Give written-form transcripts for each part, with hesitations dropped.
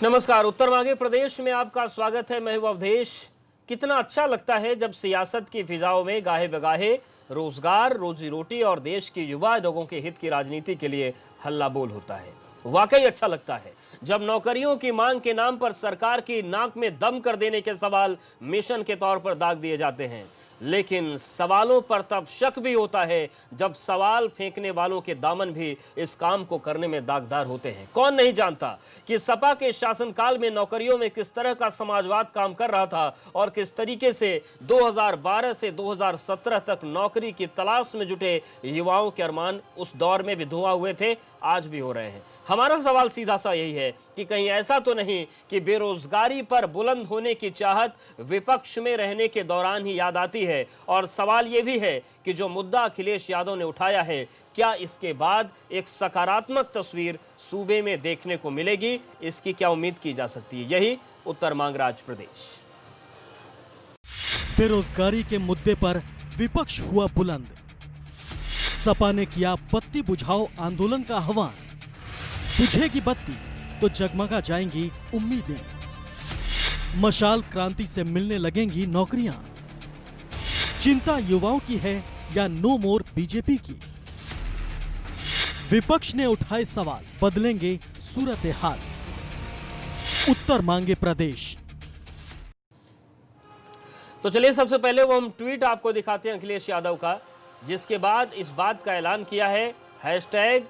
नमस्कार। उत्तर मांगे प्रदेश में आपका स्वागत है। मैं हूं अवधेश। कितना अच्छा लगता है जब सियासत की फिजाओं में गाहे बगाहे रोजगार, रोजी रोटी और देश के युवा लोगों के हित की राजनीति के लिए हल्ला बोल होता है। वाकई अच्छा लगता है जब नौकरियों की मांग के नाम पर सरकार की नाक में दम कर देने के सवाल मिशन के तौर पर दाग दिए जाते हैं। लेकिन सवालों पर तब शक भी होता है जब सवाल फेंकने वालों के दामन भी इस काम को करने में दागदार होते हैं। कौन नहीं जानता कि सपा के शासनकाल में नौकरियों में किस तरह का समाजवाद काम कर रहा था और किस तरीके से 2012 से 2017 तक नौकरी की तलाश में जुटे युवाओं के अरमान उस दौर में भी धुआं हुए थे, आज भी हो रहे हैं। हमारा सवाल सीधा सा यही है कि कहीं ऐसा तो नहीं कि बेरोजगारी पर बुलंद होने की चाहत विपक्ष में रहने के दौरान ही याद आती है। और सवाल यह भी है कि जो मुद्दा अखिलेश यादव ने उठाया है, क्या इसके बाद एक सकारात्मक तस्वीर सूबे में देखने को मिलेगी? इसकी क्या उम्मीद की जा सकती है? यही उत्तर मांगराज प्रदेश। बेरोजगारी के मुद्दे पर विपक्ष हुआ बुलंद। सपा ने किया बत्ती बुझाओ आंदोलन का आह्वान। बुझेगी बत्ती तो जगमगा जाएंगी उम्मीदें। मशाल क्रांति से मिलने लगेंगी नौकरियां। चिंता युवाओं की है या नो मोर बीजेपी की? विपक्ष ने उठाए सवाल, बदलेंगे सूरत हाल। उत्तर मांगे प्रदेश। तो चलिए सबसे पहले वो हम ट्वीट आपको दिखाते हैं अखिलेश यादव का, जिसके बाद इस बात का ऐलान किया है हैशटैग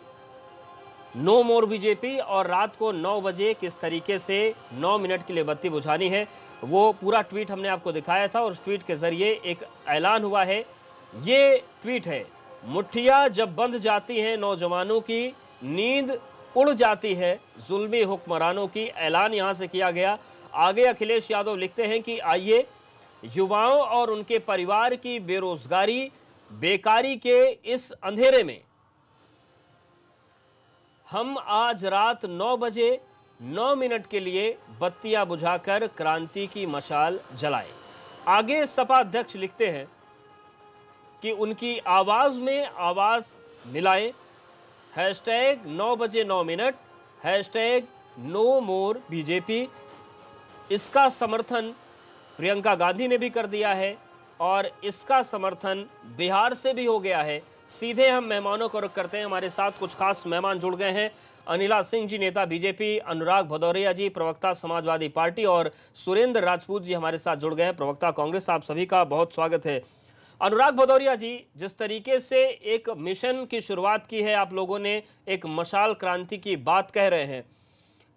नो मोर बीजेपी, और रात को 9 बजे किस तरीके से 9 मिनट के लिए बत्ती बुझानी है वो पूरा ट्वीट हमने आपको दिखाया था। और उस ट्वीट के जरिए एक ऐलान हुआ है। ये ट्वीट है, मुठ्ठियां जब बंध जाती हैं नौजवानों की, नींद उड़ जाती है जुल्मी हुक्मरानों की। ऐलान यहां से किया गया। आगे अखिलेश यादव लिखते हैं कि आइए युवाओं और उनके परिवार की बेरोजगारी बेकारी के इस अंधेरे में हम आज रात 9 बजे 9 मिनट के लिए बत्तियां बुझाकर क्रांति की मशाल जलाएं। आगे सपा अध्यक्ष लिखते हैं कि उनकी आवाज में आवाज मिलाएं। हैशटैग 9 बजे 9 मिनट, हैशटैग नो मोर बीजेपी। इसका समर्थन प्रियंका गांधी ने भी कर दिया है और इसका समर्थन बिहार से भी हो गया है। सीधे हम मेहमानों को रुख करते हैं। हमारे साथ कुछ खास मेहमान जुड़ गए हैं। अनिला सिंह जी, नेता बीजेपी, अनुराग भदौरिया जी, प्रवक्ता समाजवादी पार्टी, और सुरेंद्र राजपूत जी हमारे साथ जुड़ गए हैं, प्रवक्ता कांग्रेस। आप सभी का बहुत स्वागत है। अनुराग भदौरिया जी, जिस तरीके से एक मिशन की शुरुआत की है आप लोगों ने, एक मशाल क्रांति की बात कह रहे हैं,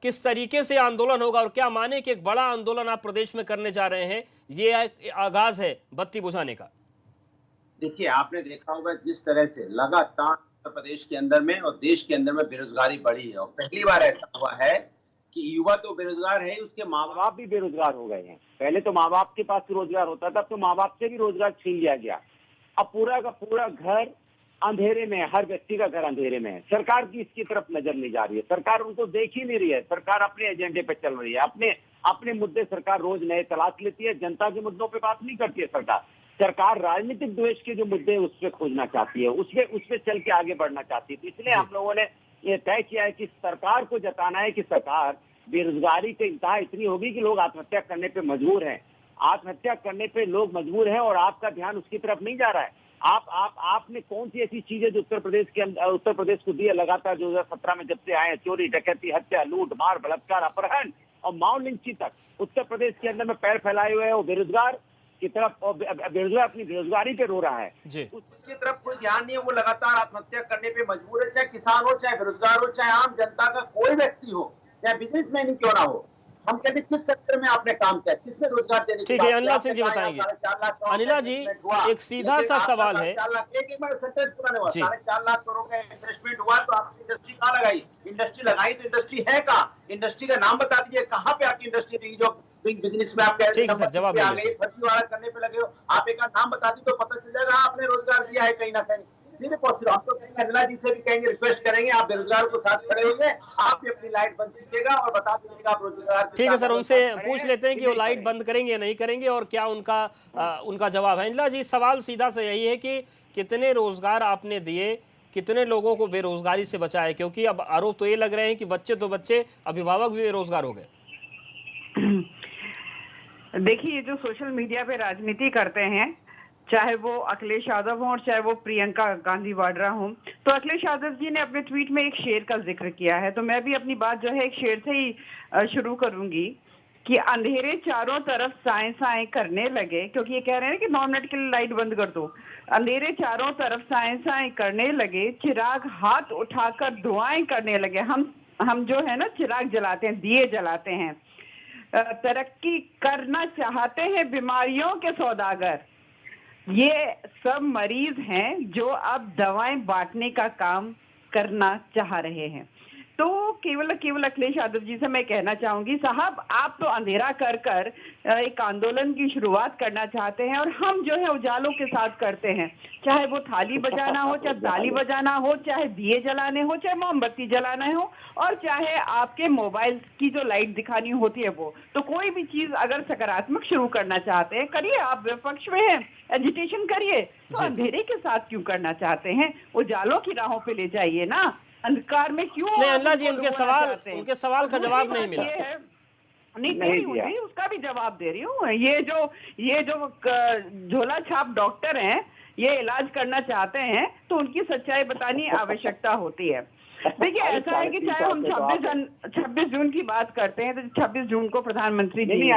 किस तरीके से आंदोलन होगा और क्या माने कि एक बड़ा आंदोलन आप प्रदेश में करने जा रहे हैं? ये एक आगाज है बत्ती बुझाने का। देखिए, आपने देखा होगा जिस तरह से लगातार उत्तर प्रदेश के अंदर में और देश के अंदर में बेरोजगारी बढ़ी है, और पहली बार ऐसा हुआ है कि युवा तो बेरोजगार है, उसके माँ बाप भी बेरोजगार हो गए हैं। पहले तो माँ बाप के पास रोजगार होता था, अब तो माँ बाप से भी रोजगार छीन लिया गया। अब पूरा का पूरा घर अंधेरे में है, हर व्यक्ति का घर अंधेरे में है। सरकार की इसकी तरफ नजर नहीं जा रही है, सरकार उनको देख ही नहीं रही है। सरकार अपने एजेंडे पे चल रही है, अपने अपने मुद्दे सरकार रोज नए तलाश लेती है। जनता के मुद्दों पे बात नहीं करती है सरकार राजनीतिक द्वेष के जो मुद्दे हैं उस पर खोजना चाहती है, उसपे चल के आगे बढ़ना चाहती है। तो इसलिए हम लोगों ने ये तय किया है कि सरकार को जताना है कि सरकार, बेरोजगारी की इंतहा इतनी होगी कि लोग आत्महत्या करने पे मजबूर हैं। आत्महत्या करने पे लोग मजबूर हैं और आपका ध्यान उसकी तरफ नहीं जा रहा है। आपने कौन सी ऐसी चीजें जो उत्तर प्रदेश को दी है लगातार 2017 में जब से आए, चोरी, डकैती, हत्या, लूट मार, बलात्कार, अपहरण और माओ लिंचिंग तक उत्तर प्रदेश के अंदर में पैर फैलाए हुए है। वो बेरोजगार की तरफ, बेरोजगार अपनी बेरोजगारी पे रो रहा है, उसकी तरफ कोई ध्यान नहीं है। वो लगातार आत्महत्या करने पे मजबूर है, चाहे किसान हो, चाहे बेरोजगार हो, चाहे आम जनता का कोई व्यक्ति हो, चाहे बिजनेसमैन ही क्यों ना हो। हम कहते किस सेक्टर में आपने काम किया, किसमें रोजगार देने की? ठीक है, अनिला सिंह जी बताएंगे। अनिला जी, एक सीधा सा सवाल है। 4.5 लाख करोड़ का इन्वेस्टमेंट हुआ, तो आपने इंडस्ट्री कहाँ लगाई? इंडस्ट्री लगाई तो इंडस्ट्री है कहाँ? इंडस्ट्री का नाम बता दीजिए, कहाँ पे आपकी इंडस्ट्री रही जो बिजनेस में आप कह रहे हैं जवाब आ गए, फर्जीवाड़ा करने पे लगे हो? आप एक नाम बता दी तो पता चल जाएगा आपने रोजगार दिया है कहीं ना कहीं। सिर्फ और सिर्फ हम तो कहेंगे, अनिला जी से भी कहेंगे, रिक्वेस्ट करेंगे, आप बेरोजगार को साथ खड़े होइए, आप भी अपनी लाइट बंद कीजिएगा और बता दीजिएगा आप रोजगार। ठीक है सर, उनसे पूछ लेते हैं कि वो लाइट बंद करेंगे या नहीं करेंगे और क्या उनका जवाब है। अनिला जी, सवाल सीधा सा यही है कि कितने रोजगार आपने दिए, कितने लोगों को बेरोजगारी से बचाया? क्योंकि अब आरोप तो ये लग रहे हैं कि बच्चे तो बच्चे, अभिभावक भी बेरोजगार हो गए। देखिए, ये जो सोशल मीडिया पे राजनीति करते हैं, चाहे वो अखिलेश यादव हों और चाहे वो प्रियंका गांधी वाड्रा हों, तो अखिलेश यादव जी ने अपने ट्वीट में एक शेर का जिक्र किया है, तो मैं भी अपनी बात जो है एक शेर से ही शुरू करूंगी कि अंधेरे चारों तरफ साए साए करने लगे, क्योंकि ये कह रहे हैं कि 9 मिनट के लिए लाइट बंद कर दो। अंधेरे चारों तरफ साए साए करने लगे, चिराग हाथ उठाकर दुआएं करने लगे। हम जो है ना चिराग जलाते हैं, दिए जलाते हैं। तरक्की करना चाहते हैं बीमारियों के सौदागर, ये सब मरीज हैं जो अब दवाएं बांटने का काम करना चाह रहे हैं। तो केवल अखिलेश यादव जी से मैं कहना चाहूंगी, साहब आप तो अंधेरा कर कर एक आंदोलन की शुरुआत करना चाहते हैं और हम जो है उजालों के साथ करते हैं, चाहे वो थाली बजाना हो, चाहे ताली बजाना हो, चाहे दिए जलाने हो, चाहे मोमबत्ती जलाना हो, और चाहे आपके मोबाइल की जो लाइट दिखानी होती है वो। तो कोई भी चीज अगर सकारात्मक शुरू करना चाहते हैं करिए, आप विपक्ष में हैं, एजिटेशन करिए, तो अंधेरे के साथ क्यों करना चाहते हैं? उजालों की राहों पे ले जाइए ना, अंधकार में क्यों? नहीं अनिला जी, उनके सवाल का जवाब नहीं मिला। नहीं दे रही हूँ, उसका भी जवाब दे रही हूँ। ये जो झोला छाप डॉक्टर हैं, ये इलाज करना चाहते हैं तो उनकी सच्चाई बतानी आवश्यकता होती है। देखिए, ऐसा है कि चाहे हम 26 जून की बात करते हैं, तो 26 जून को प्रधानमंत्री जी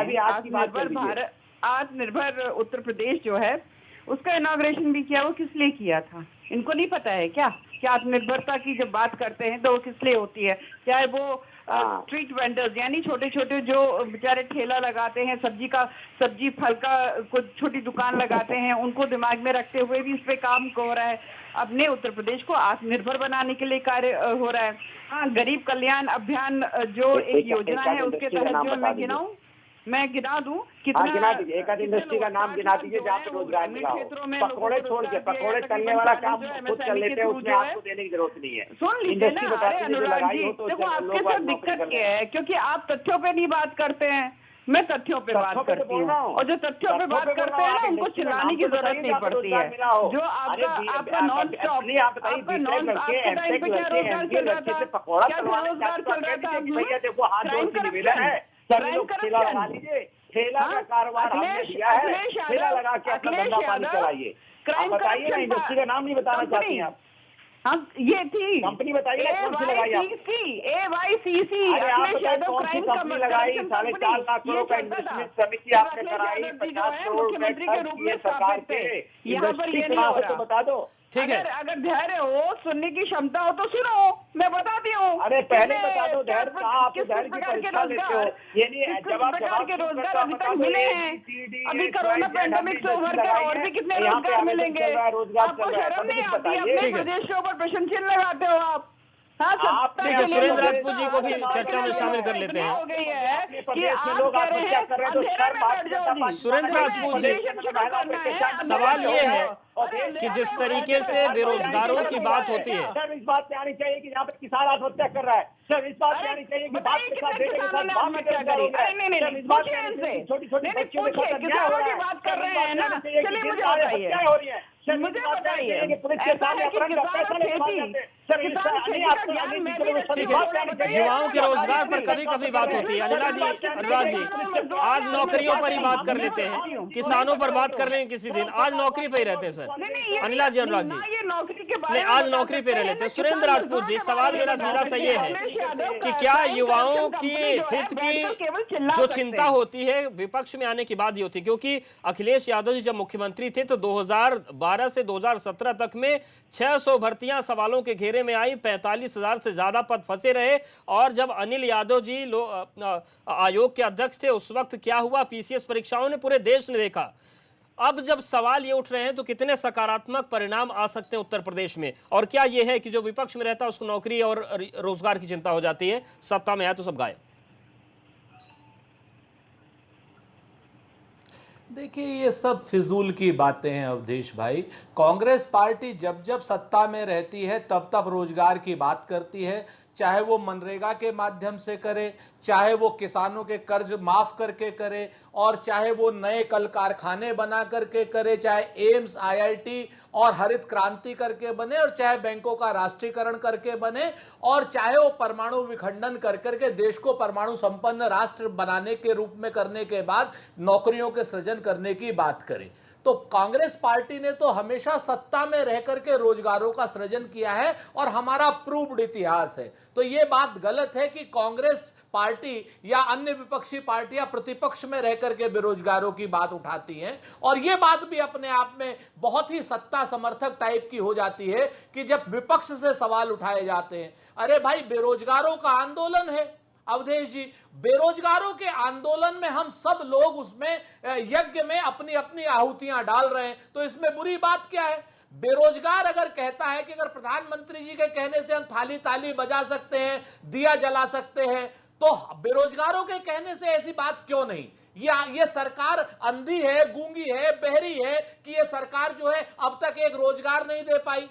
आत्मनिर्भर उत्तर प्रदेश जो है उसका इनॉग्रेशन भी किया। वो किस लिए किया था, इनको नहीं पता है क्या? आत्मनिर्भरता की जब बात करते हैं तो वो किस लिए होती है? चाहे वो स्ट्रीट वेंडर्स यानी छोटे छोटे जो बेचारे ठेला लगाते हैं, सब्जी फल का कुछ छोटी दुकान लगाते हैं, उनको दिमाग में रखते हुए भी इस पे काम हो रहा है। अपने उत्तर प्रदेश को आत्मनिर्भर बनाने के लिए कार्य हो रहा है। हाँ, गरीब कल्याण अभियान जो एक योजना है उसके तहत जो मैं गिना दूं कितना एक आध इंडस्ट्री का नाम गिना दीजिए जहाँ पे रोजगार मिला हो। पकौड़े छोड़ के, पकौड़े तलने वाला काम खुद कर लेते हैं, उसमें आपको देने की जरूरत नहीं है। सुन लीजिए ना, अरे अनुराग जी, देखो आपके साथ दिक्कत क्या है, क्योंकि आप तथ्यों पे नहीं बात करते हैं, मैं तथ्यों पे बात करती हूँ, और जो तथ्यों पे बात करते हैं ना उनको चिल्लाने की जरूरत नहीं पड़ती है। जो आपका नॉन स्टॉप टाइम पे क्या रोजगार चल रहा था, क्या रोजगार चल रहा था? ठेला का कारोबार हमने दिया है, ठेला लगा के अपना धंधा पानी चलाइए। आप बताइए ना, इंडस्ट्री का नाम नहीं बताना चाहती हैं आप? हाँ, ये थी कंपनी, बताइए कौन सी लगाई आप? AYCC। अरे आप बताइए कौन सी कंपनी लगाई? 4.5 लाख करोड़ का इन्वेस्टमेंट समिति आपने कराई, 50 करोड़ रुपए खर्च किए सरकार पे। इंडस्ट्री का हो तो बता दो। ठीक है, अगर धैर्य हो, सुनने की क्षमता हो तो सुनो, मैं बताती हूँ। अरे पहले बता दो धैर्य कहाँ, आप धैर्य की परीक्षा लेते हो? ये नहीं जब आप प्रकार के रोजगार अभी तक मिले हैं, अभी कोरोना पैंडेमिक से उभर कर और भी कितने रोजगार मिलेंगे? आपको शर्म नहीं आती? अपने प्रदेश के ऊपर प्रश्न चिन्ह लगाते हो आप। ठीक है, सुरेंद्र राजपूत जी को भी चर्चा में शामिल कर लेते हैं। हो गई है कि आप कह रहे हैं अंधेरे में बैठ जाओ जी। सुरेंद्र राजपूत जी, सवाल ये है कि जिस तरीके से बेरोजगारों की बात होती है, सर इस बात पे आनी चाहिए कि यहाँ पे किसान आत्महत्या कर रहा है। सर इस बात पे आनी चाहिए कि बात के साथ बेटे के साथ बाप में बेरोजगार हो गया है। इस बात पे आनी चाहिए छोटी छोटी बच्चियों के साथ अन्याय हो रहा है। बात कर रहे हैं ना, चलिए मुझे क्या हो रही है? मुझे बताइए कि पुलिस के सामने अपराध का पैसा नहीं मांगते। सर ठीक है, युवाओं के रोजगार पर कभी कभी बात होती है। अनिला जी, अनुराग जी, आज नौकरियों पर ही बात कर लेते हैं, किसानों पर बात कर लेंगे किसी दिन। आज नौकरी पे ही रहते हैं सर। अनिला जी, अनुराग जी, नहीं आज नौकरी पे रह लेते हैं। सुरेंद्र राजपूत जी, सवाल मेरा सीधा सा ये है कि क्या युवाओं की हित की जो चिंता होती है विपक्ष में आने के बाद ही होती है? क्योंकि अखिलेश यादव जी जब मुख्यमंत्री थे तो 2012 से 2017 तक में 600 भर्तियां सवालों के घेरे में आई, 45,000 से ज्यादा पद फंसे रहे। और जब अनिल यादव जी आयोग के अध्यक्ष थे उस वक्त क्या हुआ? पीसीएस परीक्षाओं ने पूरे देश ने देखा। अब जब सवाल ये उठ रहे हैं तो कितने सकारात्मक परिणाम आ सकते हैं उत्तर प्रदेश में? और क्या ये है कि जो विपक्ष में रहता है उसको नौकरी और रोजगार की चिंता हो जाती है, सत्ता में आए तो सब गायब? देखिए, ये सब फिजूल की बातें हैं अवधेश भाई। कांग्रेस पार्टी जब जब सत्ता में रहती है तब तब रोजगार की बात करती है, चाहे वो मनरेगा के माध्यम से करे, चाहे वो किसानों के कर्ज माफ करके करे, और चाहे वो नए कल कारखाने बना करके करे, चाहे एम्स, आईआईटी और हरित क्रांति करके बने, और चाहे बैंकों का राष्ट्रीयकरण करके बने, और चाहे वो परमाणु विखंडन कर करके देश को परमाणु संपन्न राष्ट्र बनाने के रूप में करने के बाद नौकरियों के सृजन करने की बात करे। तो कांग्रेस पार्टी ने तो हमेशा सत्ता में रह करके रोजगारों का सृजन किया है और हमारा प्रूव्ड इतिहास है। तो यह बात गलत है कि कांग्रेस पार्टी या अन्य विपक्षी पार्टियां प्रतिपक्ष में रह करके बेरोजगारों की बात उठाती हैं, और यह बात भी अपने आप में बहुत ही सत्ता समर्थक टाइप की हो जाती है कि जब विपक्ष से सवाल उठाए जाते हैं। अरे भाई, बेरोजगारों का आंदोलन है अवधेश जी, बेरोजगारों के आंदोलन में हम सब लोग उसमें यज्ञ में अपनी अपनी आहुतियां डाल रहे हैं, तो इसमें बुरी बात क्या है? बेरोजगार अगर कहता है कि अगर प्रधानमंत्री जी के कहने से हम थाली ताली बजा सकते हैं, दिया जला सकते हैं, तो बेरोजगारों के कहने से ऐसी बात क्यों नहीं? ये सरकार अंधी है, गूंगी है, बहरी है कि ये सरकार जो है अब तक एक रोजगार नहीं दे पाई।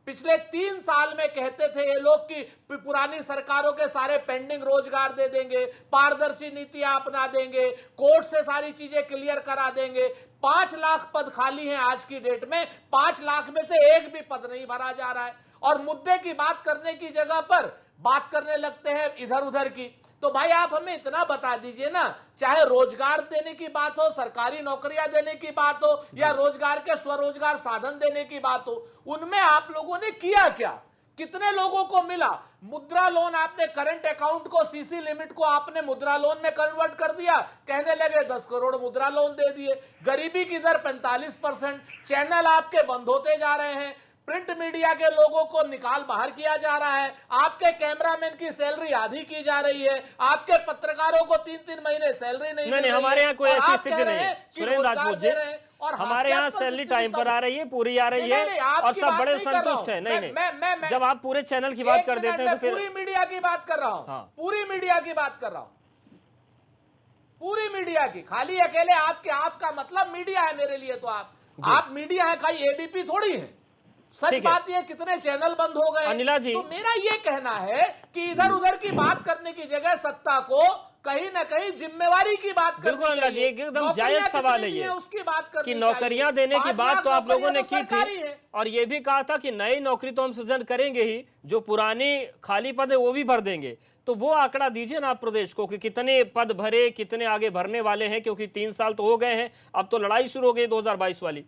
पिछले 3 साल में कहते थे ये लोग कि पुरानी सरकारों के सारे पेंडिंग रोजगार दे देंगे, पारदर्शी नीतियां अपना देंगे, कोर्ट से सारी चीजें क्लियर करा देंगे। 5 लाख पद खाली हैं आज की डेट में, 5 लाख में से एक भी पद नहीं भरा जा रहा है, और मुद्दे की बात करने की जगह पर बात करने लगते हैं इधर उधर की। तो भाई आप हमें इतना बता दीजिए ना, चाहे रोजगार देने की बात हो, सरकारी नौकरियां देने की बात हो, या रोजगार के स्वरोजगार साधन देने की बात हो, उनमें आप लोगों ने किया क्या? कितने लोगों को मिला? मुद्रा लोन आपने करंट अकाउंट को, सीसी लिमिट को आपने मुद्रा लोन में कन्वर्ट कर दिया, कहने लगे 10 करोड़ मुद्रा लोन दे दिए। गरीबी की दर 45%, चैनल आपके बंद होते जा रहे हैं, प्रिंट मीडिया के लोगों को निकाल बाहर किया जा रहा है, आपके कैमरामैन की सैलरी आधी की जा रही है, आपके पत्रकारों को 3-3 महीने सैलरी नहीं, हमारे यहाँ कोई ऐसी स्थिति नहीं है सुरेंद्र राजपूत जी, और हमारे यहाँ सैलरी टाइम पर आ रही है, पूरी आ रही है, और सब बड़े संतुष्ट है। नहीं, जब आप पूरे चैनल की बात कर देते हैं तो फिर पूरी मीडिया की बात कर रहा हूँ, पूरी मीडिया की बात कर रहा हूँ, पूरी मीडिया की, खाली अकेले आपका मतलब मीडिया है मेरे लिए, तो आप मीडिया है, खाली एबीपी थोड़ी है। सच बात ये, कितने चैनल बंद हो गए अनिला जी। तो मेरा ये कहना है कि इधर उधर की बात करने की जगह सत्ता को कहीं ना कहीं जिम्मेवारी की बात करनी चाहिए। बिल्कुल, एकदम जायज सवाल है ये, उसकी बात कि नौकरियां देने की बात तो आप लोगों ने की थी, और ये भी कहा था कि नई नौकरी तो हम सृजन करेंगे ही, जो पुरानी खाली पद है वो भी भर देंगे। तो वो आंकड़ा दीजिए ना आप प्रदेश को कि कितने पद भरे, कितने आगे भरने वाले हैं, क्योंकि 3 साल तो हो गए हैं, अब तो लड़ाई शुरू हो गई 2022 वाली।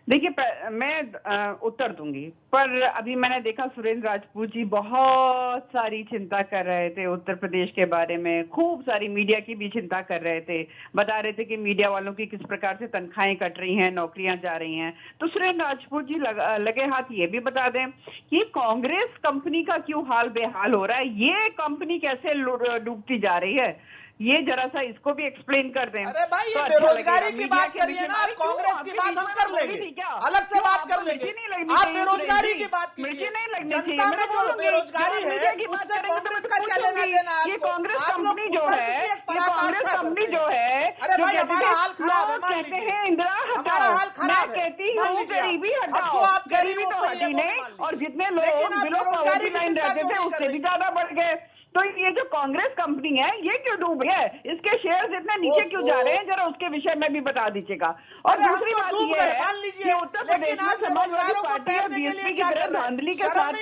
देखिए, मैं उत्तर दूंगी, पर अभी मैंने देखा सुरेंद्र राजपूत जी बहुत सारी चिंता कर रहे थे उत्तर प्रदेश के बारे में, खूब सारी मीडिया की भी चिंता कर रहे थे, बता रहे थे कि मीडिया वालों की किस प्रकार से तनख्वाहें कट रही हैं, नौकरियां जा रही हैं। तो सुरेंद्र राजपूत जी लगे हाथ ये भी बता दें कि कांग्रेस कंपनी का क्यों हाल बेहाल हो रहा है, ये कंपनी कैसे डूबती जा रही है, ये जरा सा इसको भी एक्सप्लेन कर दें। अरे भाई, ये बेरोजगारी की बात करिए ना, आप कांग्रेस की बात हम कर लेंगे, अलग से बात कर लेंगे, आप बेरोजगारी की बात कीजिए। जनता में जो बेरोजगारी है उससे कांग्रेस का क्या लेना देना है? ये कांग्रेस कंपनी जो है, ये कांग्रेस कंपनी जो है, अरे भाई हमारा हाल खराब है, मान कहते हैं इंदिरा हटाओ, मैं कहती हूँ गरीबी हटाओ, गरीबी तो हटी नहीं, और जितने लोग बिलो पॉवर्टी लाइन रहते थे उससे भी ज्यादा बढ़ गए। तो ये जो कांग्रेस कंपनी है ये क्यों डूब रही है, इसके शेयर्स इतने नीचे क्यों जा रहे हैं, जरा उसके विषय में भी बता दीजिएगा। और दूसरी बात ये है कि उत्तर प्रदेश में समाजवादी पार्टी और बीएसपी की तरह धांधली के साथ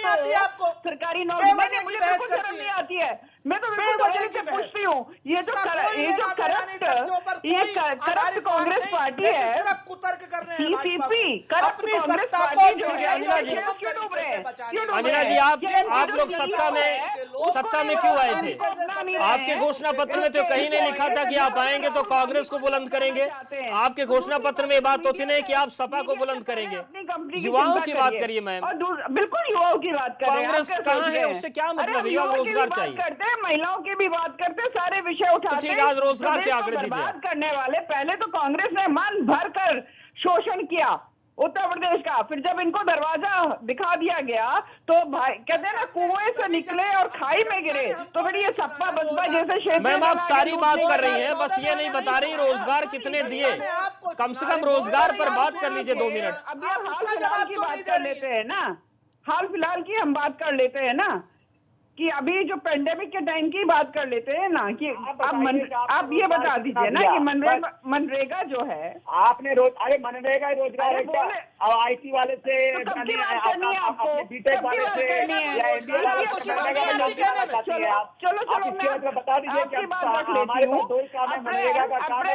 तो सरकारी नौकरी, मुझे बिल्कुल शर्म नहीं आती है, मैं तो बिल्कुल पूछती हूँ, ये जो करप्ट कांग्रेस पार्टी है, सीसीपी करप्ट कांग्रेस पार्टी जो है, क्यों डूब रहे हैं? अनिला जी, आप लोग सत्ता में क्यों आए थे? आपके घोषणा पत्र में तो कहीं नहीं लिखा था कि आप आएंगे तो कांग्रेस को बुलंद करेंगे, आपके घोषणा पत्र में बात तो थी नहीं कि आप सपा को बुलंद करेंगे। युवाओं की बात करिए मैम, बिल्कुल युवाओं की बात कर रहे हैं, कांग्रेस कहाँ है, उससे क्या मतलब? युवा रोजगार चाहिए, महिलाओं की भी बात करते, सारे विषय उठाते हैं। आज रोजगार के आंकड़े दीजिए। बात करने वाले पहले तो कांग्रेस ने मन भर कर शोषण किया उत्तर प्रदेश का, फिर जब इनको दरवाजा दिखा दिया गया तो भाई कहते हैं ना, कुएं से निकले और खाई में गिरे, तो फिर ये सपा बसपा जैसे क्षेत्र। मैम आप सारी बात कर रही हैं, बस ये नहीं बता रही रोजगार कितने दिए, कम से कम रोजगार पर बात कर लीजिए 2 मिनट। अभी हम हाल फिलहाल की बात कर लेते हैं ना, हाल फिलहाल की हम बात कर लेते हैं ना, कि अभी जो पेंडेमिक के टाइम की बात कर लेते हैं ना, कि आप ये बता दीजिए ना कि मनरेगा जो है आपने अरे मनरेगा रोजगार अब आईटी वाले से बीटेक वाले से चलो बता दीजिए कि हमारे पास 2 काम है, मनरेगा का काम है,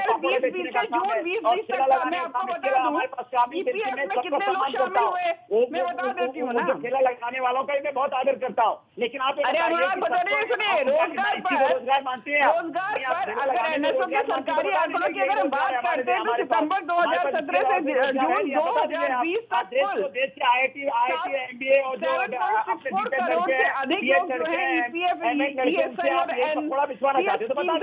मैं बता देती हूँ ना, ठेला लगाने वालों का मैं बहुत आदर करता हूँ, लेकिन आप अरे अनुराग बताइए, सुनिए, रोजगार मानते हैं, रोजगार पर अगर एनएसओ के सरकारी आंकड़ों की अगर हम बात करते हैं तो सितंबर 2017 से जून 2020 तक देश के आईआईटी एमबीए और जो करोड़ से अधिक लोग जो है ईपीएफ से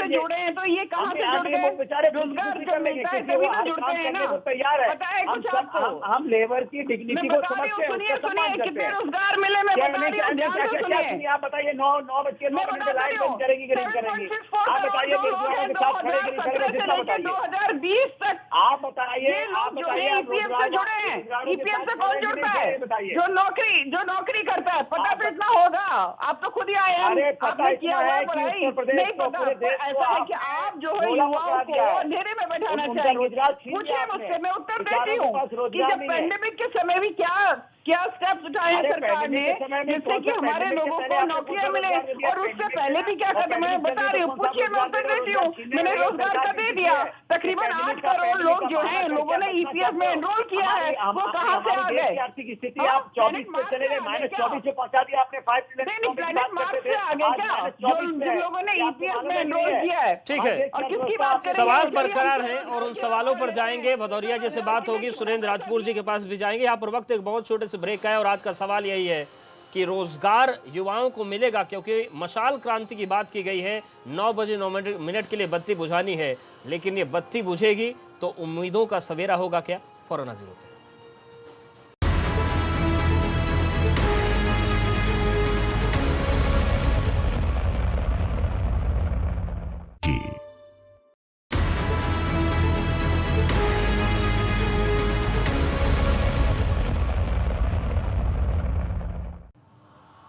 जुड़े हैं, तो ये कहाँ से जुड़ गए? रोजगार जब मिलता है तभी तो जुड़ते हैं ना। तैयार है, पता है कुछ आपको? हम लेबर की डिग्निटी को समझते हैं। सुनिए कितने रोजगार मिले, मैं बता रही हूँ, ध्यान से सुनिए। आप बताइए 9 बज के 9 मिनट लाइट बंद करेंगी कि नहीं करेंगी? आप बताइए बेरोजगारों के साथ खड़े बताइए 2020 तक आप बताइए ईपीएफ से जुड़े हैं। ईपीएफ से कौन जुड़ता है? जो नौकरी करता है, पता तो इतना होगा, आप तो खुद ही आए हैं, आपने किया हुआ पढ़ाई नहीं पता। ऐसा है कि आप जो है युवाओं को अंधेरे में बैठाना चाहिए। पूछिए मुझसे, मैं उत्तर देती हूँ कि जब पेंडेमिक के समय भी क्या स्टेप्स उठाए हैं सरकार ने जिससे कि हमारे लोगों को नौकरियां मिले, और उससे पहले भी क्या कदम है बता रही हूँ। पूछिए, मैं उत्तर देती हूँ। मैंने रोजगार का दे दिया, तकरीबन 8 करोड़ लोग जो हैं लोगों ने ईपीएफ में एनरोल किया है, वो कहाँ से आ गए? आर्थिक स्थिति आप 24 पे चले गए, -24 पे पहुंचा दिया आपने। 5 प्लेनेट मार्च से आ गए क्या जिन लोगों ने ईपीएफ में एनरोल किया है? ठीक है, और किसकी बात करें? सवाल बरकरार है और उन सवालों पर जाएंगे। भदौरिया जी से बात होगी, सुरेंद्र राजपूत जी के पास भी जाएंगे। यहाँ पर वक्त एक बहुत छोटे से ब्रेक का है और आज का सवाल यही है कि रोजगार युवाओं को मिलेगा, क्योंकि मशाल क्रांति की बात की गई है। 9 बजे 9 मिनट के लिए बत्ती बुझानी है, लेकिन ये बत्ती बुझेगी तो उम्मीदों का सवेरा होगा क्या? फौरन हाजिर होते हैं।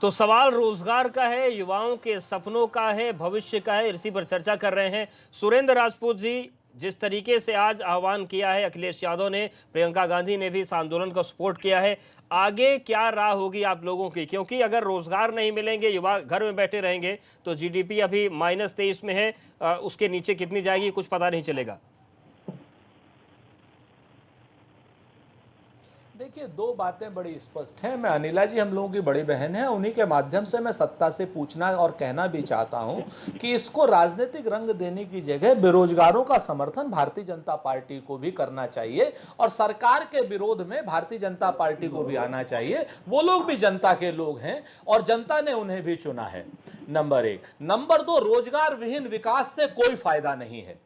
तो सवाल रोजगार का है, युवाओं के सपनों का है, भविष्य का है, इसी पर चर्चा कर रहे हैं। सुरेंद्र राजपूत जी, जिस तरीके से आज आह्वान किया है अखिलेश यादव ने, प्रियंका गांधी ने भी इस आंदोलन को सपोर्ट किया है, आगे क्या राह होगी आप लोगों की? क्योंकि अगर रोजगार नहीं मिलेंगे, युवा घर में बैठे रहेंगे, तो जीडीपी अभी -23 में है, उसके नीचे कितनी जाएगी कुछ पता नहीं चलेगा। देखिए, 2 बातें बड़ी स्पष्ट हैं। मैं अनिला जी हम लोगों की बड़ी बहन है, उन्हीं के माध्यम से मैं सत्ता से पूछना और कहना भी चाहता हूं कि इसको राजनीतिक रंग देने की जगह बेरोजगारों का समर्थन भारतीय जनता पार्टी को भी करना चाहिए और सरकार के विरोध में भारतीय जनता पार्टी को भी आना चाहिए। वो लोग भी जनता के लोग हैं और जनता ने उन्हें भी चुना है, नंबर 1। नंबर 2, रोजगार विहीन विकास से कोई फायदा नहीं है।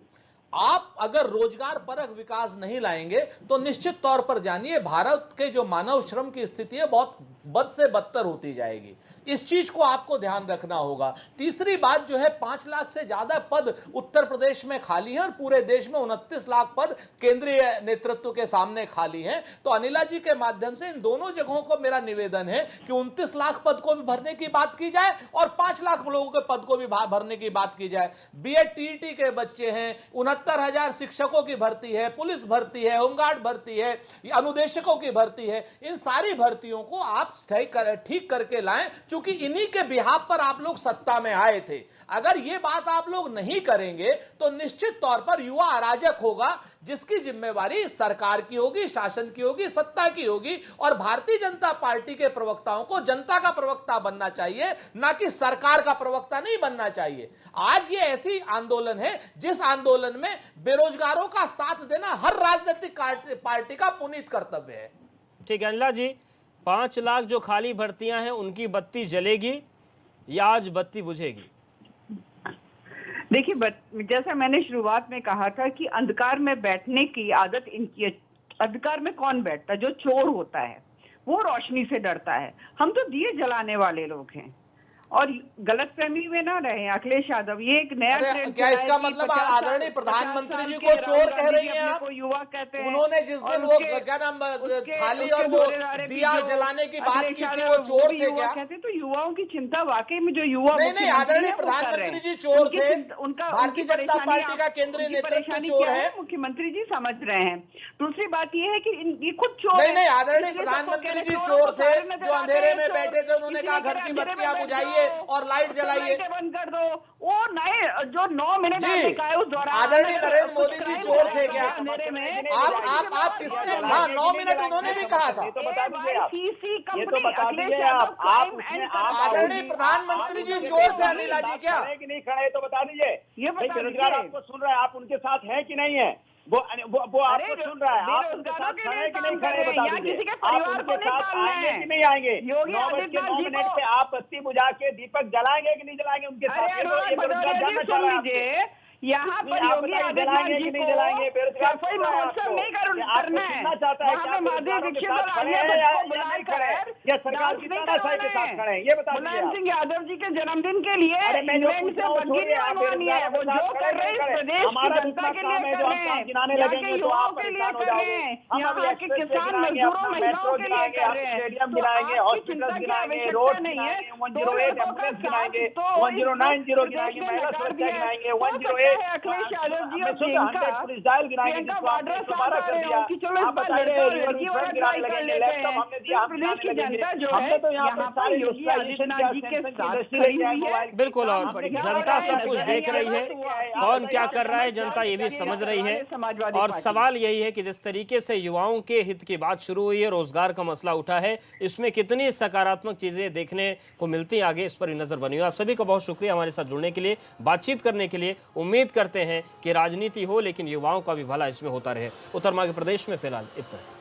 आप अगर रोजगार परक विकास नहीं लाएंगे तो निश्चित तौर पर जानिए भारत के जो मानव श्रम की स्थिति है बहुत बद से बदतर होती जाएगी। इस चीज को आपको ध्यान रखना होगा। तीसरी बात जो है, 5 लाख से ज्यादा पद उत्तर प्रदेश में खाली हैं और पूरे देश में 29 लाख पद केंद्रीय नेतृत्व के सामने खाली हैं। तो अनिला जी के माध्यम से इन दोनों जगहों को मेरा निवेदन है कि 29 लाख पद को भी भरने की बात की जाए और 5 लाख लोगों के पद को भी भरने की बात की जाए। बीएड टीईटी के बच्चे हैं, 69,000 शिक्षकों की भर्ती है, पुलिस भर्ती है, होमगार्ड भर्ती है, अनुदेशकों की भर्ती है। इन सारी भर्तियों को आप ठीक करके लाएं, क्योंकि इन्हीं के बिहाफ पर आप लोग सत्ता में आए थे। अगर ये बात आप लोग नहीं करेंगे तो निश्चित तौर पर युवा अराजक होगा, जिसकी जिम्मेवारी सरकार की होगी, शासन की होगी, सत्ता की होगी। और भारतीय जनता पार्टी के प्रवक्ताओं को जनता का प्रवक्ता बनना चाहिए, ना कि सरकार का प्रवक्ता नहीं बनना चाहिए। आज ये ऐसी आंदोलन है जिस आंदोलन में बेरोजगारों का साथ देना हर राजनीतिक पार्टी का पुनीत कर्तव्य है। ठीक है अनिला जी, 5 लाख जो खाली भर्तियां हैं उनकी बत्ती जलेगी या आज बत्ती बुझेगी? देखिए, जैसा मैंने शुरुआत में कहा था कि अंधकार में बैठने की आदत इनकी। अंधकार में कौन बैठता है? जो चोर होता है, वो रोशनी से डरता है। हम तो दिए जलाने वाले लोग हैं। और गलतफहमी में ना रहे अखिलेश यादव। ये एक नया ट्रेंड क्या इसका मतलब आदरणीय प्रधानमंत्री जी को चोर कह रही हैं आप? युवा कहते हैं। उन्होंने जिस दिन वो क्या नाम थाली और वो दिया जलाने की बात की थी, वो चोर थे क्या? कहते तो युवाओं की चिंता वाकई में जो युवा नहीं, आदरणीय प्रधानमंत्री जी चोर थे, भारतीय जनता पार्टी का केंद्रीय नेतृत्व चोर है, मुख्यमंत्री जी समझ रहे हैं। दूसरी बात ये है कि ये खुद चोर नहीं, आदरणीय प्रधानमंत्री जी चोर थे जो अंधेरे में बैठे थे, उन्होंने कहा घर की बत्तियां बुझाइए और लाइट जलाइए, बंद कर दो। वो नए जो 9 मिनट उस दौरान आदरणीय नरेंद्र मोदी जी चोर थे क्या? आप किसने कहा? 9 मिनट उन्होंने भी कहा था। तो बता दीजिए आप, ये तो बता दीजिए आप आदरणीय प्रधानमंत्री जी चोर थे अनिला जी क्या? खड़े कि नहीं खड़े तो बता दीजिए। ये बेरोजगार आपको सुन रहा है, आप उनके साथ हैं कि नहीं है? वो आपको सुन रहा है, आप उनके साथ खड़े कि नहीं खड़े बता दीजिए। आप उनके साथ आएंगे कि नहीं आएंगे? 9:09 पे आप बत्ती बुझा के दीपक जलाएंगे कि नहीं जलाएंगे उनके साथ? सुन लीजिए, यहाँ पर योगी आदित्यनाथ जी को सफाई महोत्सव नहीं करना है। वहाँ माधुरी दीक्षित और आलिया भट्ट को बुलाकर मुलायम सिंह यादव जी के जन्मदिन के लिए इवेंट से बग्गी नहीं बनवानी है। वो जो कर रहे हैं प्रदेश की जनता के लिए कर रहे हैं, यहाँ के युवाओं के लिए कर रहे हैं, यहाँ के किसान मजदूरों महिलाओं के लिए कर रहे हैं। तो आपकी चिंता की आवश्यकता नहीं है। 109 अखिलेश यादव जी और प्रियंका वाड्रा साथ आ रहे हो कि चलो इस बार लड़की वाला ट्राई कर लेते हैं। प्रदेश की जनता जो है यहाँ पर योगी आदित्यनाथ जी के साथ खड़ी हुई है। बिल्कुल, और जनता सब कुछ देख रही है, कौन क्या कर रहा है जनता ये भी समझ रही है। और सवाल यही है कि जिस तरीके से युवाओं के हित की बात शुरू हुई है, रोजगार का मसला उठा है, इसमें कितनी सकारात्मक चीजें देखने को मिलती है आगे, इस पर नजर बनी हुई है। आप सभी का बहुत शुक्रिया हमारे साथ जुड़ने के लिए, बातचीत करने के लिए। उम्मीद करते हैं कि राजनीति हो लेकिन युवाओं का भी भला इसमें होता रहे। उत्तर मध्य प्रदेश में फिलहाल इतना।